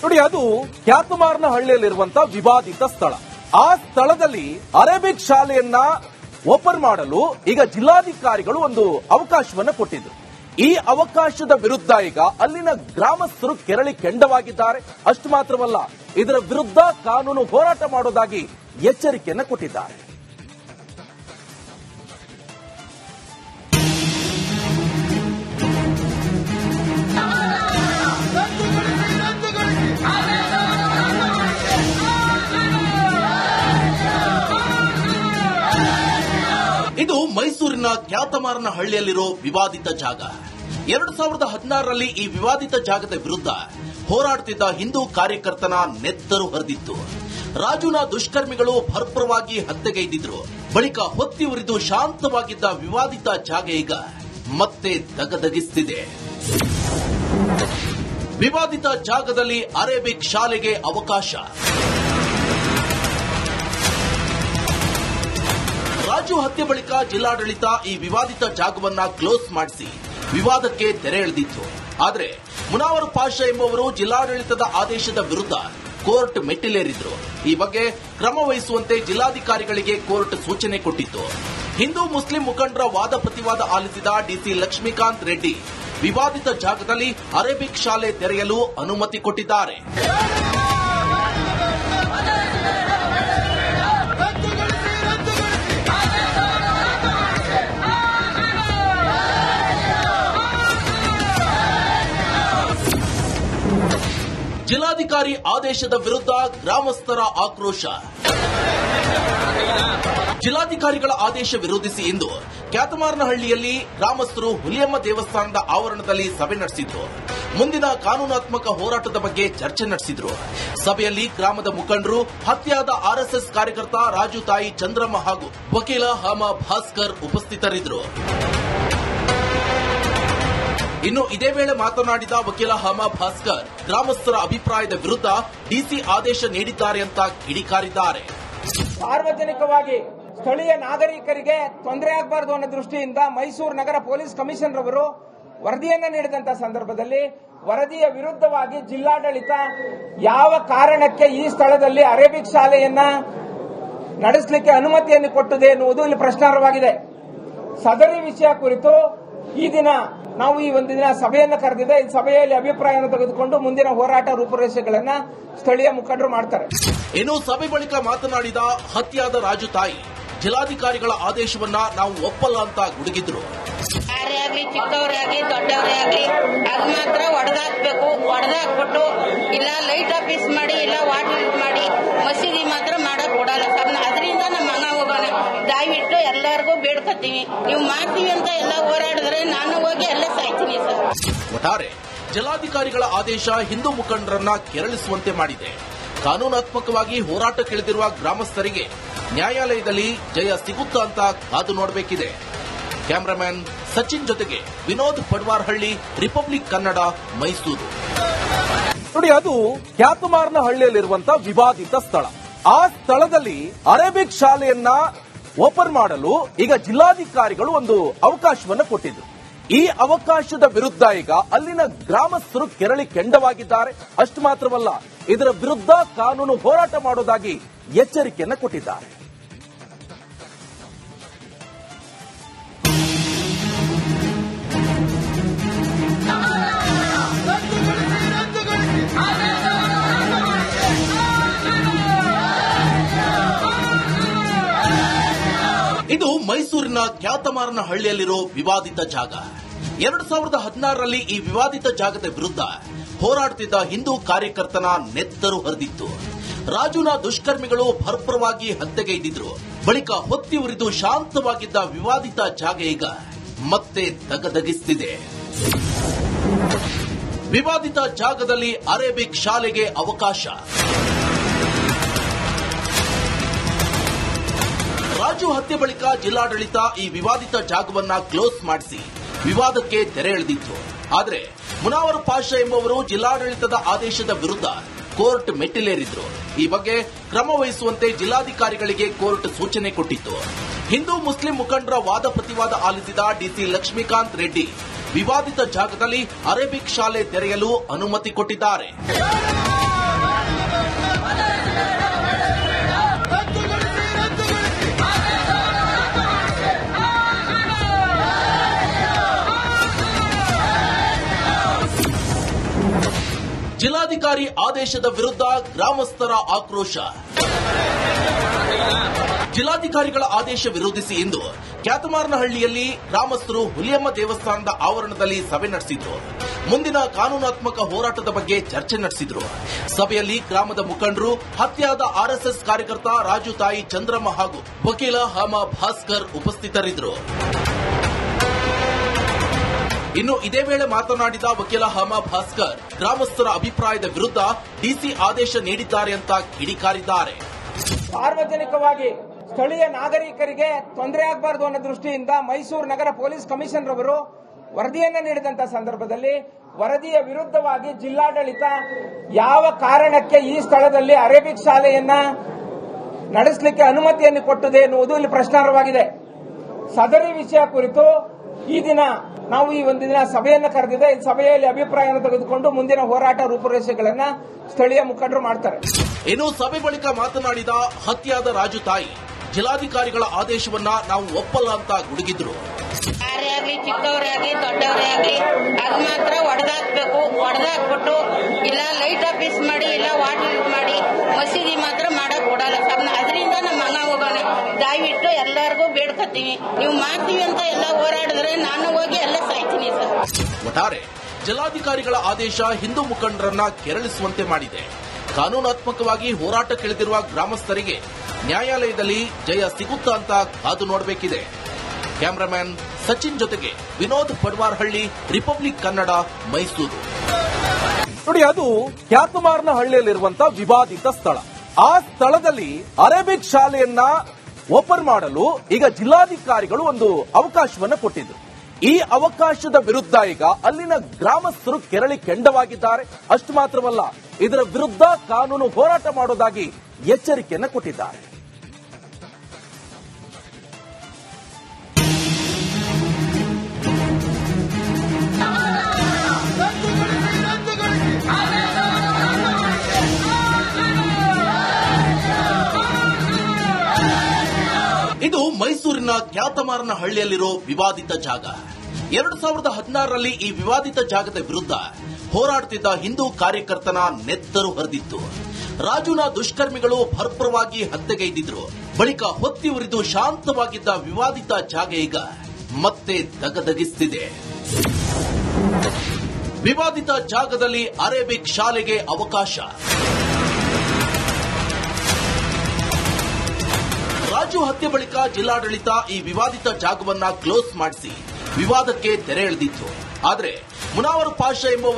ನೋಡಿ, ಅದು ಕ್ಯಾತಮಾರನಹಳ್ಳಿಯಲ್ಲಿರುವಂತಹ ವಿವಾದಿತ ಸ್ಥಳ. ಆ ಸ್ಥಳದಲ್ಲಿ ಅರೇಬಿಕ್ ಶಾಲೆಯನ್ನ ಓಪನ್ ಮಾಡಲು ಈಗ ಜಿಲ್ಲಾಧಿಕಾರಿಗಳು ಒಂದು ಅವಕಾಶವನ್ನು ಕೊಟ್ಟಿದ್ರು. ಈ ಅವಕಾಶದ ವಿರುದ್ಧ ಈಗ ಅಲ್ಲಿನ ಗ್ರಾಮಸ್ಥರು ಕೆರಳಿ ಕೆಂಡವಾಗಿದ್ದಾರೆ. ಅಷ್ಟು ಮಾತ್ರವಲ್ಲ, ಇದರ ವಿರುದ್ಧ ಕಾನೂನು ಹೋರಾಟ ಮಾಡೋದಾಗಿ ಎಚ್ಚರಿಕೆಯನ್ನು ಕೊಟ್ಟಿದ್ದಾರೆ. ಇದು ಮೈಸೂರಿನ ಕ್ಯಾತಮಾರನಹಳ್ಳಿಯಲ್ಲಿರೋ ವಿವಾದಿತ ಜಾಗ. 2016ರಲ್ಲಿ ಈ ವಿವಾದಿತ ಜಾಗದ ವಿರುದ್ಧ ಹೋರಾಡುತ್ತಿದ್ದ ಹಿಂದೂ ಕಾರ್ಯಕರ್ತನ ನೆತ್ತರು ಹರಿದಿತ್ತು. ರಾಜುನ ದುಷ್ಕರ್ಮಿಗಳು ಭರ್ಪರವಾಗಿ ಹತ್ಯೆಗೈದಿದ್ರು. ಬಳಿಕ ಹೊತ್ತಿ ಉರಿದು ಶಾಂತವಾಗಿದ್ದ ವಿವಾದಿತ ಜಾಗ ಈಗ ಮತ್ತೆ ದಗದಗಿಸ್ತಿದೆ. ವಿವಾದಿತ ಜಾಗದಲ್ಲಿ ಅರೇಬಿಕ್ ಶಾಲೆಗೆ ಅವಕಾಶ. ರಾಜು ಹತ್ಯೆ ಬಳಿಕ ಜಿಲ್ಲಾಡಳಿತ ಈ ವಿವಾದಿತ ಜಾಗವನ್ನ ಕ್ಲೋಸ್ ಮಾಡಿಸಿ ವಿವಾದಕ್ಕೆ ತೆರೆ ಎಳೆದಿತ್ತು. ಆದರೆ ಮುನಾವರ್ ಪಾಷಾ ಎಂಬುವರು ಜಿಲ್ಲಾಡಳಿತದ ಆದೇಶದ ವಿರುದ್ಧ ಕೋರ್ಟ್ ಮೆಟ್ಟಿಲೇರಿದ್ರು. ಈ ಬಗ್ಗೆ ಕ್ರಮ ವಹಿಸುವಂತೆ ಜಿಲ್ಲಾಧಿಕಾರಿಗಳಿಗೆ ಕೋರ್ಟ್ ಸೂಚನೆ ಕೊಟ್ಟಿತ್ತು. ಹಿಂದೂ ಮುಸ್ಲಿಂ ಮುಖಂಡರ ವಾದ ಪ್ರತಿವಾದ ಆಲಿಸಿದ ಡಿಸಿ ಲಕ್ಷ್ಮೀಕಾಂತ್ ರೆಡ್ಡಿ ವಿವಾದಿತ ಜಾಗದಲ್ಲಿ ಅರೇಬಿಕ್ ಶಾಲೆ ತೆರೆಯಲು ಅನುಮತಿ ಕೊಟ್ಟಿದ್ದಾರೆ. ಜಿಲ್ಲಾಧಿಕಾರಿ ಆದೇಶದ ವಿರುದ್ಧ ಗ್ರಾಮಸ್ಥರ ಆಕ್ರೋಶ. ಜಿಲ್ಲಾಧಿಕಾರಿಗಳ ಆದೇಶ ವಿರೋಧಿಸಿ ಇಂದು ಕ್ಯಾತಮಾರನಹಳ್ಳಿಯಲ್ಲಿ ಗ್ರಾಮಸ್ಥರು ಹುಲಿಯಮ್ಮ ದೇವಸ್ಥಾನದ ಆವರಣದಲ್ಲಿ ಸಭೆ ನಡೆಸಿದ್ರು. ಮುಂದಿನ ಕಾನೂನಾತ್ಮಕ ಹೋರಾಟದ ಬಗ್ಗೆ ಚರ್ಚೆ ನಡೆಸಿದ್ರು. ಸಭೆಯಲ್ಲಿ ಗ್ರಾಮದ ಮುಖಂಡರು, ಹತ್ಯೆಯಾದ ಆರ್ಎಸ್ಎಸ್ ಕಾರ್ಯಕರ್ತ ರಾಜು ತಾಯಿ ಚಂದ್ರಮ್ಮ ಹಾಗೂ ವಕೀಲ ಹಾಮ ಭಾಸ್ಕರ್ ಉಪಸ್ಥಿತರಿದ್ದರು. ಇನ್ನು ಇದೇ ವೇಳೆ ಮಾತನಾಡಿದ ವಕೀಲ ಹಾಮ ಭಾಸ್ಕರ್ ಗ್ರಾಮಸ್ಥರ ಅಭಿಪ್ರಾಯದ ವಿರುದ್ಧ ಡಿಸಿ ಆದೇಶ ನೀಡಿದ್ದಾರೆ ಅಂತ ಕಿಡಿಕಾರಿದ್ದಾರೆ. ಸಾರ್ವಜನಿಕವಾಗಿ ಸ್ಥಳೀಯ ನಾಗರಿಕರಿಗೆ ತೊಂದರೆ ಆಗಬಾರದು ಅನ್ನೋ ದೃಷ್ಟಿಯಿಂದ ಮೈಸೂರು ನಗರ ಪೊಲೀಸ್ ಕಮಿಷನರ್ ಅವರು ವರದಿಯನ್ನು ನೀಡಿದಂತಹ ಸಂದರ್ಭದಲ್ಲಿ ವರದಿಯ ವಿರುದ್ಧವಾಗಿ ಜಿಲ್ಲಾಡಳಿತ ಯಾವ ಕಾರಣಕ್ಕೆ ಈ ಸ್ಥಳದಲ್ಲಿ ಅರೇಬಿಕ್ ಶಾಲೆಯನ್ನ ನಡೆಸಲಿಕ್ಕೆ ಅನುಮತಿಯನ್ನು ಕೊಟ್ಟಿದೆ ಎನ್ನುವುದು ಇಲ್ಲಿ ಪ್ರಶ್ನಾರ್ಹವಾಗಿದೆ. ಸದರಿ ವಿಷಯ ಕುರಿತು ಈ ದಿನ ನಾವು ಈ ಒಂದು ದಿನ ಸಭೆಯನ್ನು ಕರೆದಿದೆ. ಈ ಸಭೆಯಲ್ಲಿ ಅಭಿಪ್ರಾಯವನ್ನು ತೆಗೆದುಕೊಂಡು ಮುಂದಿನ ಹೋರಾಟ ರೂಪುರೇಷೆಗಳನ್ನ ಸ್ಥಳೀಯ ಮುಖಂಡರು ಮಾಡ್ತಾರೆ. ಇನ್ನು ಸಭೆ ಬಳಿಕ ಮಾತನಾಡಿದ ಹತ್ಯೆಯಾದ ರಾಜು ತಾಯಿ, ಜಿಲ್ಲಾಧಿಕಾರಿಗಳ ಆದೇಶವನ್ನ ನಾವು ಒಪ್ಪಲ್ಲ ಅಂತ ಗುಡುಗಿದ್ರು. ಯಾರೇ ಆಗ್ಲಿ, ಚಿಕ್ಕವರೇ ಆಗ್ಲಿ, ದೊಡ್ಡವರೇ ಆಗ್ಲಿ, ಅದು ಮಾತ್ರ ಹೊಡೆದಾಕ್ಬೇಕು. ಹೊಡೆದಾಕ್ಬಿಟ್ಟು ಇಲ್ಲ ಲೈಟ್ ಆಫೀಸ್ ಮಾಡಿ, ಇಲ್ಲ ವಾಟರ್ ಮಾಡಿ, ಮಸೀದಿ ಮಾತ್ರ ಮಾಡಕ್ ಕೊಡಲ್ಲ ಸರ್. ಅದರಿಂದ ನಮ್ಮ ಮಗ ಹೋಗೋಣ, ದಯವಿಟ್ಟು ಎಲ್ಲರಿಗೂ ಬೇಡ್ಕೊತೀವಿ. ನೀವು ಮಾಡ್ತೀವಿ ಅಂತ ಎಲ್ಲ ಹೋರಾಡಿದ್ರೆ ನಾನು ಹೋಗಿ ಎಲ್ಲ ಸಾಯ್ತೀನಿ ಸರ್. ಒಟ್ಟಾರೆ ಜಿಲ್ಲಾಧಿಕಾರಿಗಳ ಆದೇಶ ಹಿಂದೂ ಮುಖಂಡರನ್ನ ಕೆರಳಿಸುವಂತೆ ಮಾಡಿದೆ. ಕಾನೂನಾತ್ಮಕವಾಗಿ ಹೋರಾಟಕ್ಕಿಳಿದಿರುವ ಗ್ರಾಮಸ್ಥರಿಗೆ ನ್ಯಾಯಾಲಯದಲ್ಲಿ ಜಯ ಸಿಗುತ್ತಾ ಅಂತ ಕಾದು ನೋಡಬೇಕಿದೆ. ಕ್ಯಾಮರಾಮನ್ ಸಚಿನ್ ಜೊತೆಗೆ ವಿನೋದ್ ಪಡ್ವಾರ್ಹಳ್ಳಿ, ರಿಪಬ್ಲಿಕ್ ಕನ್ನಡ, ಮೈಸೂರು. ನೋಡಿ, ಅದು ಕ್ಯಾತಮಾರನಹಳ್ಳಿಯಲ್ಲಿರುವಂತಹ ವಿವಾದಿತ ಸ್ಥಳ. ಆ ಸ್ಥಳದಲ್ಲಿ ಅರೇಬಿಕ್ ಶಾಲೆಯನ್ನ ಓಪನ್ ಮಾಡಲು ಈಗ ಜಿಲ್ಲಾಧಿಕಾರಿಗಳು ಒಂದು ಅವಕಾಶವನ್ನು ಕೊಟ್ಟಿದ್ರು. ಈ ಅವಕಾಶದ ವಿರುದ್ಧ ಈಗ ಅಲ್ಲಿನ ಗ್ರಾಮಸ್ಥರು ಕೆರಳಿ ಕೆಂಡವಾಗಿದ್ದಾರೆ. ಅಷ್ಟು ಮಾತ್ರವಲ್ಲ, ಇದರ ವಿರುದ್ಧ ಕಾನೂನು ಹೋರಾಟ ಮಾಡೋದಾಗಿ ಎಚ್ಚರಿಕೆಯನ್ನು ಕೊಟ್ಟಿದ್ದಾರೆ. ಇದು ಮೈಸೂರಿನ ಕ್ಯಾತಮಾರನಹಳ್ಳಿಯಲ್ಲಿರೋ ವಿವಾದಿತ ಜಾಗ. 2016ರಲ್ಲಿ ಈ ವಿವಾದಿತ ಜಾಗದ ವಿರುದ್ಧ ಹೋರಾಡುತ್ತಿದ್ದ ಹಿಂದೂ ಕಾರ್ಯಕರ್ತನ ನೆತ್ತರು ಹರಿದಿತ್ತು. ರಾಜುನ ದುಷ್ಕರ್ಮಿಗಳು ಭರ್ಪರವಾಗಿ ಹತ್ಯೆಗೈದಿದ್ರು. ಬಳಿಕ ಹೊತ್ತಿ ಉರಿದು ಶಾಂತವಾಗಿದ್ದ ವಿವಾದಿತ ಜಾಗ ಈಗ ಮತ್ತೆ ದಗದಗಿಸ್ತಿದೆ. ವಿವಾದಿತ ಜಾಗದಲ್ಲಿ ಅರೇಬಿಕ್ ಶಾಲೆಗೆ ಅವಕಾಶ. ರಾಜು ಹತ್ಯೆ ಬಳಿಕ ಜಿಲ್ಲಾಡಳಿತ ಈ ವಿವಾದಿತ ಜಾಗವನ್ನ ಕ್ಲೋಸ್ ಮಾಡಿಸಿ ವಿವಾದಕ್ಕೆ ತೆರೆ ಎಳೆದಿತ್ತು. ಆದರೆ ಮುನಾವರ್ ಪಾಷಾ ಎಂಬುವರು ಜಿಲ್ಲಾಡಳಿತದ ಆದೇಶದ ವಿರುದ್ಧ ಕೋರ್ಟ್ ಮೆಟ್ಟಿಲೇರಿದ್ರು. ಈ ಬಗ್ಗೆ ಕ್ರಮ ವಹಿಸುವಂತೆ ಜಿಲ್ಲಾಧಿಕಾರಿಗಳಿಗೆ ಕೋರ್ಟ್ ಸೂಚನೆ ಕೊಟ್ಟಿತ್ತು. ಹಿಂದೂ ಮುಸ್ಲಿಂ ಮುಖಂಡರ ವಾದ ಪ್ರತಿವಾದ ಆಲಿಸಿದ ಡಿಸಿ ಲಕ್ಷ್ಮೀಕಾಂತ್ ರೆಡ್ಡಿ ವಿವಾದಿತ ಜಾಗದಲ್ಲಿ ಅರೇಬಿಕ್ ಶಾಲೆ ತೆರೆಯಲು ಅನುಮತಿ ಕೊಟ್ಟಿದ್ದಾರೆ. ಜಿಲ್ಲಾಧಿಕಾರಿ ಆದೇಶದ ವಿರುದ್ಧ ಗ್ರಾಮಸ್ಥರ ಆಕ್ರೋಶ. ಜಿಲ್ಲಾಧಿಕಾರಿಗಳ ಆದೇಶ ವಿರೋಧಿಸಿ ಇಂದು ಕ್ಯಾತಮಾರನಹಳ್ಳಿಯಲ್ಲಿ ಗ್ರಾಮಸ್ಥರು ಹುಲಿಯಮ್ಮ ದೇವಸ್ಥಾನದ ಆವರಣದಲ್ಲಿ ಸಭೆ ನಡೆಸಿದ್ರು. ಮುಂದಿನ ಕಾನೂನಾತ್ಮಕ ಹೋರಾಟದ ಬಗ್ಗೆ ಚರ್ಚೆ ನಡೆಸಿದ್ರು. ಸಭೆಯಲ್ಲಿ ಗ್ರಾಮದ ಮುಖಂಡರು, ಹತ್ಯೆಯಾದ ಆರ್ಎಸ್ಎಸ್ ಕಾರ್ಯಕರ್ತ ರಾಜು ತಾಯಿ ಚಂದ್ರಮ್ಮ ಹಾಗೂ ವಕೀಲ ಹಾಮ ಭಾಸ್ಕರ್ ಉಪಸ್ಥಿತರಿದ್ದರು. ಇನ್ನು ಇದೇ ವೇಳೆ ಮಾತನಾಡಿದ ವಕೀಲ ಹಾಮ ಭಾಸ್ಕರ್, ಗ್ರಾಮಸ್ಥರ ಅಭಿಪ್ರಾಯದ ವಿರುದ್ಧ ಡಿಸಿ ಆದೇಶ ನೀಡಿದ್ದಾರೆ ಅಂತ ಕಿಡಿಕಾರಿದ್ದಾರೆ. ಸಾರ್ವಜನಿಕವಾಗಿ ಸ್ಥಳೀಯ ನಾಗರಿಕರಿಗೆ ತೊಂದರೆ ಆಗಬಾರದು ಅನ್ನೋ ದೃಷ್ಟಿಯಿಂದ ಮೈಸೂರು ನಗರ ಪೊಲೀಸ್ ಕಮಿಷನರ್ ಅವರು ವರದಿಯನ್ನು ನೀಡಿದಂತಹ ಸಂದರ್ಭದಲ್ಲಿ ವರದಿಯ ವಿರುದ್ಧವಾಗಿ ಜಿಲ್ಲಾಡಳಿತ ಯಾವ ಕಾರಣಕ್ಕೆ ಈ ಸ್ಥಳದಲ್ಲಿ ಅರೇಬಿಕ್ ಶಾಲೆಯನ್ನ ನಡೆಸಲಿಕ್ಕೆ ಅನುಮತಿಯನ್ನು ಕೊಟ್ಟಿದೆ ಎನ್ನುವುದು ಇಲ್ಲಿ ಪ್ರಶ್ನಾರ್ಹವಾಗಿದೆ. ಸದರಿ ವಿಷಯ ಕುರಿತು ಈ ದಿನ ನಾವು ಈ ಒಂದು ದಿನ ಸಭೆಯನ್ನು ಕರೆದಿದೆ. ಈ ಸಭೆಯಲ್ಲಿ ಅಭಿಪ್ರಾಯವನ್ನು ತೆಗೆದುಕೊಂಡು ಮುಂದಿನ ಹೋರಾಟ ರೂಪುರೇಷೆಗಳನ್ನ ಸ್ಥಳೀಯ ಮುಖಂಡರು ಮಾಡ್ತಾರೆ. ಇನ್ನು ಸಭೆ ಬಳಿಕ ಮಾತನಾಡಿದ ಹತ್ಯೆಯಾದ ರಾಜು ತಾಯಿ, ಜಿಲ್ಲಾಧಿಕಾರಿಗಳ ಆದೇಶವನ್ನ ನಾವು ಒಪ್ಪಲ್ಲ ಅಂತ ಗುಡುಗಿದ್ರು. ಯಾರೇ ಆಗ್ಲಿ, ಚಿಕ್ಕವರೇ ಆಗ್ಲಿ, ದೊಡ್ಡವರೇ ಆಗ್ಲಿ, ಅದು ಮಾತ್ರ ಹೊಡೆದಾಕ್ಬೇಕು. ಹೊಡೆದಾಕ್ಬಿಟ್ಟು ಇಲ್ಲ ಲೈಟ್ ಆಫೀಸ್ ಮಾಡಿ, ಇಲ್ಲ ವಾಟರ್ ಮಾಡಿ, ಮಸೀದಿ ಮಾತ್ರ ಮಾಡಕ್ ಕೊಡಲ್ಲ. ಅದರಿಂದ ನಮ್ಮ ಮಗ ಹೋಗೋಣ. ದಯವಿಟ್ಟು ಎಲ್ಲರಿಗೂ ಬೇಡ್ಕೊತೀವಿ, ನೀವು ಮಾಡ್ತೀವಿ ಅಂತ ಎಲ್ಲ ಹೋರಾಡಿದ್ರೆ ನಾನು ಹೋಗಿ ಎಲ್ಲ ಸಾಯ್ತೀನಿ ಸರ್. ಒಟ್ಟಾರೆ ಜಿಲ್ಲಾಧಿಕಾರಿಗಳ ಆದೇಶ ಹಿಂದೂ ಮುಖಂಡರನ್ನ ಕೆರಳಿಸುವಂತೆ ಮಾಡಿದೆ. ಕಾನೂನಾತ್ಮಕವಾಗಿ ಹೋರಾಟಕ್ಕಿಳಿದಿರುವ ಗ್ರಾಮಸ್ಥರಿಗೆ ನ್ಯಾಯಾಲಯದಲ್ಲಿ ಜಯ ಸಿಗುತ್ತಾ ಅಂತ ಕಾದು ನೋಡಬೇಕಿದೆ. ಕ್ಯಾಮರಾಮನ್ ಸಚಿನ್ ಜೊತೆಗೆ ವಿನೋದ್ ಪಡ್ವಾರ್ಹಳ್ಳಿ, ರಿಪಬ್ಲಿಕ್ ಕನ್ನಡ, ಮೈಸೂರು. ನೋಡಿ, ಅದು ಕ್ಯಾತಮಾರನಹಳ್ಳಿಯಲ್ಲಿರುವಂತಹ ವಿವಾದಿತ ಸ್ಥಳ. ಆ ಸ್ಥಳದಲ್ಲಿ ಅರೇಬಿಕ್ ಶಾಲೆಯನ್ನ ಓಪನ್ ಮಾಡಲು ಈಗ ಜಿಲ್ಲಾಧಿಕಾರಿಗಳು ಒಂದು ಅವಕಾಶವನ್ನು ಕೊಟ್ಟಿದ್ರು. ಈ ಅವಕಾಶದ ವಿರುದ್ಧ ಈಗ ಅಲ್ಲಿನ ಗ್ರಾಮಸ್ಥರು ಕೆರಳಿ ಕೆಂಡವಾಗಿದ್ದಾರೆ. ಅಷ್ಟು ಮಾತ್ರವಲ್ಲ, ಇದರ ವಿರುದ್ಧ ಕಾನೂನು ಹೋರಾಟ ಮಾಡೋದಾಗಿ ಎಚ್ಚರಿಕೆಯನ್ನು ಕೊಟ್ಟಿದ್ದಾರೆ. ಇದು ಮೈಸೂರಿನ ಕ್ಯಾತಮಾರನಹಳ್ಳಿಯಲ್ಲಿರೋ ವಿವಾದಿತ ಜಾಗ. 2016ರಲ್ಲಿ ಈ ವಿವಾದಿತ ಜಾಗದ ವಿರುದ್ಧ ಹೋರಾಡುತ್ತಿದ್ದ ಹಿಂದೂ ಕಾರ್ಯಕರ್ತನ ನೆತ್ತರು ಹರಿದಿತ್ತು. ರಾಜುನ ದುಷ್ಕರ್ಮಿಗಳು ಭರ್ಪರವಾಗಿ ಹತ್ಯೆಗೈದಿದ್ರು. ಬಳಿಕ ಹೊತ್ತಿ ಉರಿದು ಶಾಂತವಾಗಿದ್ದ ವಿವಾದಿತ ಜಾಗ ಈಗ ಮತ್ತೆ ದಗದಗಿಸ್ತಿದೆ. ವಿವಾದಿತ ಜಾಗದಲ್ಲಿ ಅರೇಬಿಕ್ ಶಾಲೆಗೆ ಅವಕಾಶ. ರಾಜು ಹತ್ಯೆ ಬಳಿಕ ಜಿಲ್ಲಾಡಳಿತ ಈ ವಿವಾದಿತ ಜಾಗವನ್ನ ಕ್ಲೋಸ್ ಮಾಡಿಸಿ ವಿವಾದಕ್ಕೆ ತೆರೆ ಎಳೆದಿತ್ತು. ಆದರೆ ಮುನಾವರ್ ಪಾಷಾ ಎಂಬುವರು